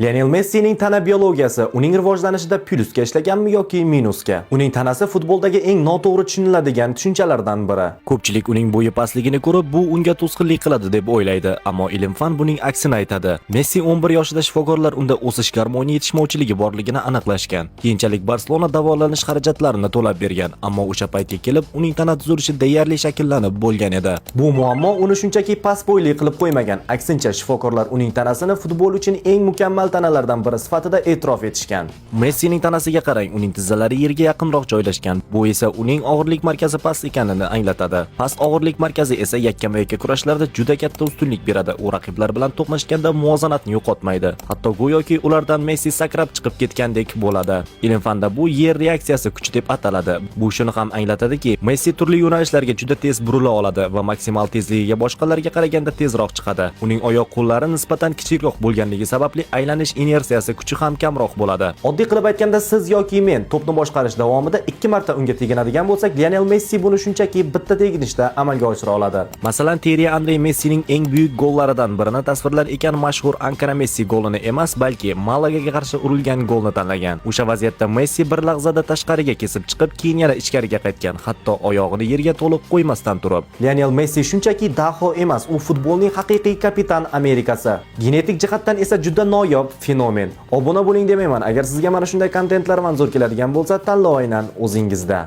Lionel Messining tana biologiyasi uning rivojlanishida plyusga ishlaganmi yoki minusga? Uning tanasi futboldagi eng noto'g'ri tushuniladigan tushunchalardan biri. Ko'pchilik uning bo'yi pastligini ko'rib, bu unga to'sqinlik qiladi deb o'ylaydi, ammo ilm-fan buning aksini aytadi. Messi 11 yoshida shifokorlar unda o'sish gormoni yetishmovchiligi borligini aniqlashgan. Keyinchalik Barselona davolanish xarajatlarini to'lab bergan, ammo o'sha paytga kelib uning tana tuzilishi deyarli shakllanib bo'lgan edi. Bu muammo uni shunchaki past bo'yli qilib qo'ymagan. Aksincha, shifokorlar uning tanasini futbol uchun eng mukammal tanalardan biri sifatida e'tirof etishgan. Messining tanasiga qarang, uning tizzalari yerga yaqinroq joylashgan. Bu esa uning og'irlik markazi past ekanini anglatadi. Past og'irlik markazi esa yakkama-yakka kurashlarda juda katta ustunlik beradi. U raqiblar bilan to'qnashganda muvozanatni yo'qotmaydi. Hatto go'yoki ulardan Messi sakrab chiqib ketgandek bo'ladi. Ilm-fanda bu yer reaksiyasi kuchi deb ataladi. Bu shuni ham anglatadiki, Messi turli yo'nalishlarga juda tez burila oladi va maksimal tezligiga boshqalarga qaraganda tezroq chiqadi. Uning oyoq-qo'llari nisbatan kichikroq bo'lganligi sababli aylanish inersiyasi kuchi ham kamroq bo'ladi. Oddiy qilib aytganda, siz yoki men to'pni boshqarish davomida 2 marta unga teginadigan bo'lsak, Lionel Messi buni shunchaki bitta teginishda amalga oshira oladi. Masalan, Thierry Henry Messining eng buyuk gollaridan birini tasvirlar ekan, mashhur Ankara Messi golini emas, balki Malagaga qarshi urilgan golni tanlagan. O'sha vaziyatda Messi bir lahzada tashqariga kesib chiqib, keyin yana ichkariga qaytgan, hatto oyog'ini yerga to'liq qo'ymasdan turib. Lionel Messi shunchaki daho emas, u futbolning haqiqiy kapitan Amerikasi. Genetik jihatdan esa juda noyob fenomen. Obuna bo'ling demayman, agar sizga mana shunday kontentlar manzur keladigan bo'lsa, tanlov aynan o'zingizda.